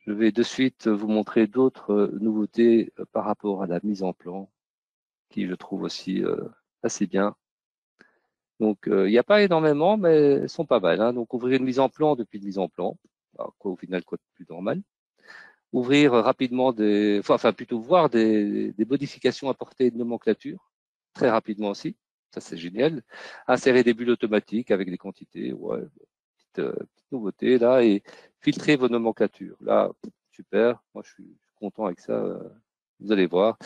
Je vais de suite vous montrer d'autres nouveautés par rapport à la mise en plan, qui je trouve aussi assez bien. Donc, il n'y a pas énormément, mais elles sont pas mal. Hein. Donc, ouvrir une mise en plan depuis une mise en plan, alors, quoi au final, quoi de plus normal. Ouvrir rapidement enfin plutôt voir des modifications apportées de nomenclature, très rapidement aussi. Ça, c'est génial. Insérer des bulles automatiques avec des quantités, ouais, petite nouveauté là, et filtrer vos nomenclatures. Là, super. Moi, je suis content avec ça. Vous allez voir.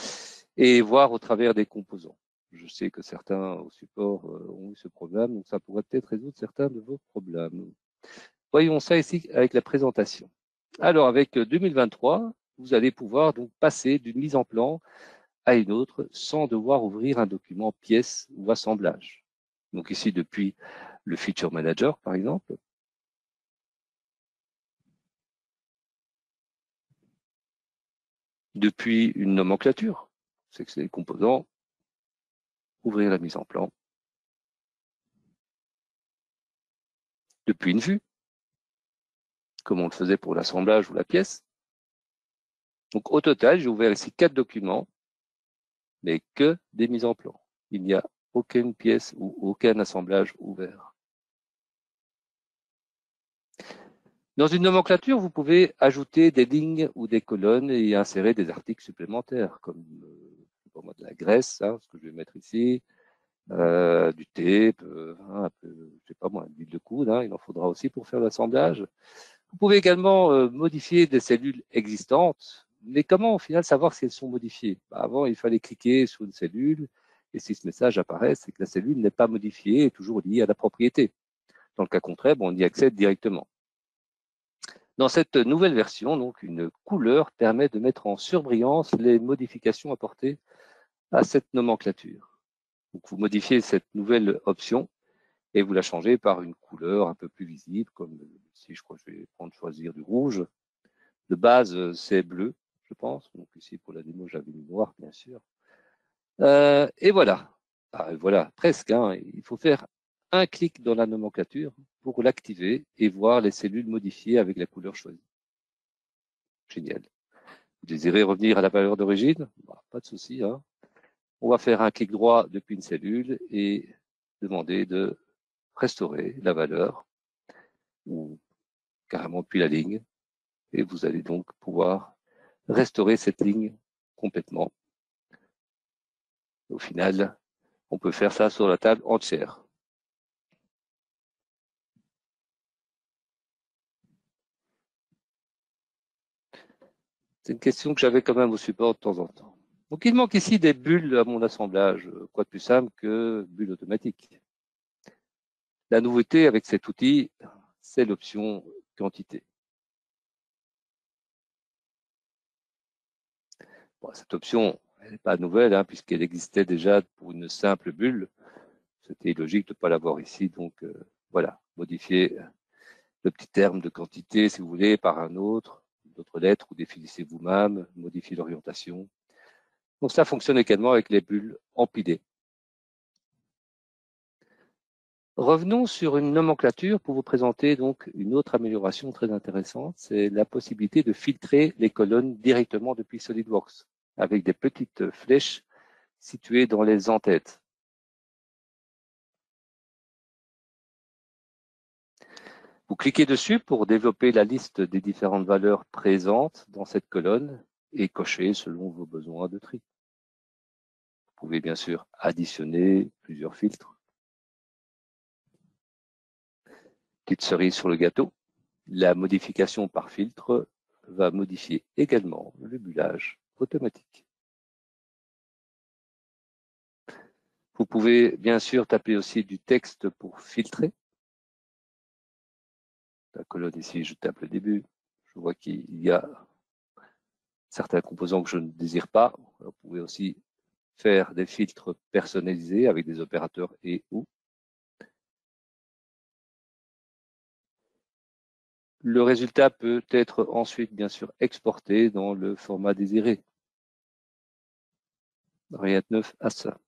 Et voir au travers des composants. Je sais que certains au support ont eu ce problème, donc ça pourrait peut-être résoudre certains de vos problèmes. Voyons ça ici avec la présentation. Alors, avec 2023, vous allez pouvoir donc passer d'une mise en plan à une autre sans devoir ouvrir un document pièce ou assemblage. Donc ici, depuis le Feature Manager, par exemple. Depuis une nomenclature, c'est que c'est les composants, ouvrir la mise en plan. Depuis une vue, comme on le faisait pour l'assemblage ou la pièce. Donc au total, j'ai ouvert ici 4 documents, mais que des mises en plan. Il n'y a aucune pièce ou aucun assemblage ouvert. Dans une nomenclature, vous pouvez ajouter des lignes ou des colonnes et insérer des articles supplémentaires, comme de la graisse, hein, ce que je vais mettre ici, du tape, un peu, je sais pas moi, de l'huile de coude, hein, il en faudra aussi pour faire l'assemblage. Vous pouvez également modifier des cellules existantes, mais comment au final savoir si elles sont modifiées? Avant, il fallait cliquer sur une cellule, et si ce message apparaît, c'est que la cellule n'est pas modifiée et toujours liée à la propriété. Dans le cas contraire, on y accède directement. Dans cette nouvelle version, donc, une couleur permet de mettre en surbrillance les modifications apportées à cette nomenclature. Donc, vous modifiez cette nouvelle option et vous la changez par une couleur un peu plus visible, comme ici, je crois que je vais choisir du rouge. De base, c'est bleu, je pense. Donc ici, pour la démo, j'avais mis noir, bien sûr. Et voilà. Voilà, presque. Hein. Il faut faire un clic dans la nomenclature pour l'activer et voir les cellules modifiées avec la couleur choisie. Génial. Vous désirez revenir à la valeur d'origine? Pas de souci. Hein. On va faire un clic droit depuis une cellule et demander de restaurer la valeur ou carrément depuis la ligne. Et vous allez donc pouvoir restaurer cette ligne complètement. Au final, on peut faire ça sur la table entière. C'est une question que j'avais quand même au support de temps en temps. Donc, il manque ici des bulles à mon assemblage. Quoi de plus simple que bulles automatiques. La nouveauté avec cet outil, c'est l'option quantité. Bon, cette option, elle n'est pas nouvelle, hein, puisqu'elle existait déjà pour une simple bulle. C'était logique de ne pas l'avoir ici. Donc, voilà, modifier le petit terme de quantité, si vous voulez, par un autre, d'autres lettres, ou définissez vous-même, modifiez l'orientation. Donc, ça fonctionne également avec les bulles empilées. Revenons sur une nomenclature pour vous présenter donc une autre amélioration très intéressante, c'est la possibilité de filtrer les colonnes directement depuis SolidWorks avec des petites flèches situées dans les en-têtes. Vous cliquez dessus pour développer la liste des différentes valeurs présentes dans cette colonne et cocher selon vos besoins de tri. Vous pouvez bien sûr additionner plusieurs filtres. Petite cerise sur le gâteau, la modification par filtre va modifier également le bullage automatique. Vous pouvez bien sûr taper aussi du texte pour filtrer. La colonne ici, je tape le début. Je vois qu'il y a certains composants que je ne désire pas. Vous pouvez aussi faire des filtres personnalisés avec des opérateurs et ou. Le résultat peut être ensuite, bien sûr, exporté dans le format désiré. Rien de neuf à ça.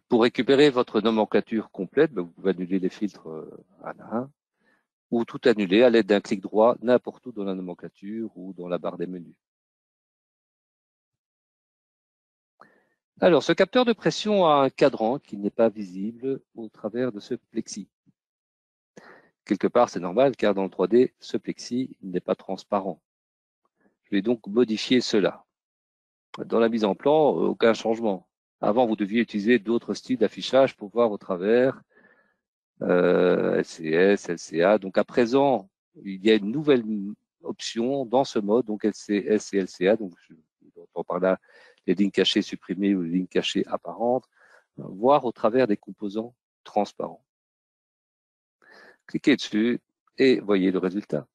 Pour récupérer votre nomenclature complète, vous pouvez annuler les filtres un à un. ou tout annuler à l'aide d'un clic droit n'importe où dans la nomenclature ou dans la barre des menus. Alors, ce capteur de pression a un cadran qui n'est pas visible au travers de ce plexi. Quelque part, c'est normal, car dans le 3D, ce plexi n'est pas transparent. Je vais donc modifier cela. Dans la mise en plan, aucun changement. Avant, vous deviez utiliser d'autres styles d'affichage pour voir au travers LCS, LCA. Donc à présent, il y a une nouvelle option dans ce mode, donc LCS et LCA. Donc j'entends par là les lignes cachées supprimées ou les lignes cachées apparentes, voir au travers des composants transparents. Cliquez dessus et voyez le résultat.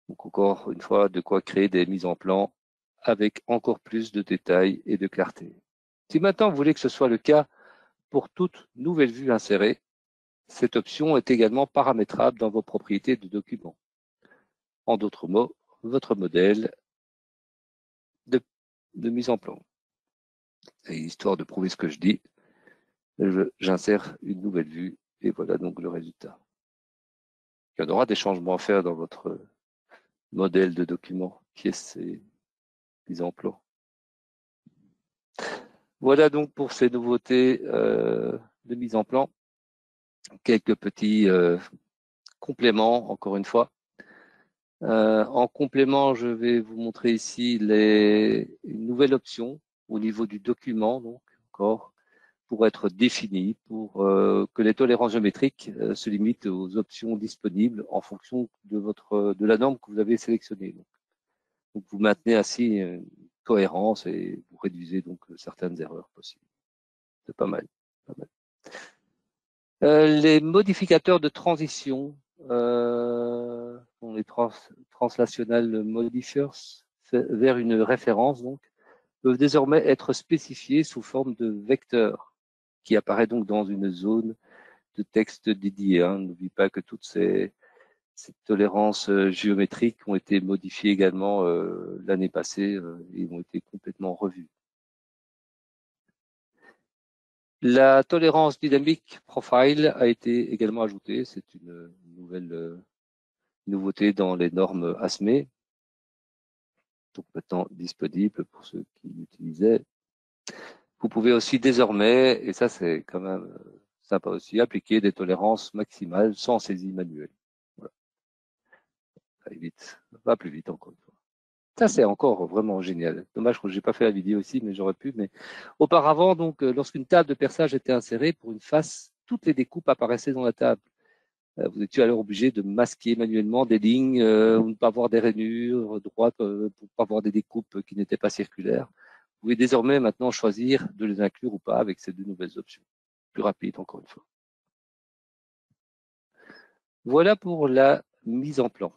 Donc encore une fois, de quoi créer des mises en plan avec encore plus de détails et de clarté. Si maintenant vous voulez que ce soit le cas pour toute nouvelle vue insérée, cette option est également paramétrable dans vos propriétés de document. En d'autres mots, votre modèle de mise en plan. Et histoire de prouver ce que je dis, j'insère une nouvelle vue et voilà donc le résultat. Il y en aura des changements à faire dans votre modèle de document qui est ces mises en plan. Voilà donc pour ces nouveautés de mise en plan. Quelques petits compléments, encore une fois. En complément, je vais vous montrer ici une nouvelle option au niveau du document, donc encore pour être défini, pour que les tolérances géométriques se limitent aux options disponibles en fonction de la norme que vous avez sélectionnée. Donc vous maintenez ainsi une cohérence et vous réduisez donc certaines erreurs possibles. C'est pas mal. Pas mal. Les modificateurs de transition, les translational modifiers vers une référence, donc, peuvent désormais être spécifiés sous forme de vecteur qui apparaît donc dans une zone de texte dédiée. Hein. N'oublie pas que toutes ces tolérances géométriques ont été modifiées également l'année passée et ont été complètement revues. La tolérance dynamique profile a été également ajoutée. C'est une nouvelle nouveauté dans les normes ASME. Donc maintenant disponible pour ceux qui l'utilisaient. Vous pouvez aussi désormais, et ça c'est quand même sympa aussi, appliquer des tolérances maximales sans saisie manuelle. Voilà. Ça évite, va plus vite encore une fois. Ça, c'est encore vraiment génial. Dommage que j'ai pas fait la vidéo aussi, mais j'aurais pu. Mais auparavant, donc, lorsqu'une table de perçage était insérée pour une face, toutes les découpes apparaissaient dans la table. Vous étiez alors obligé de masquer manuellement des lignes, ou ne pas avoir des rainures droites, pour pas avoir des découpes qui n'étaient pas circulaires. Vous pouvez désormais maintenant choisir de les inclure ou pas avec ces deux nouvelles options. Plus rapide, encore une fois. Voilà pour la mise en plan.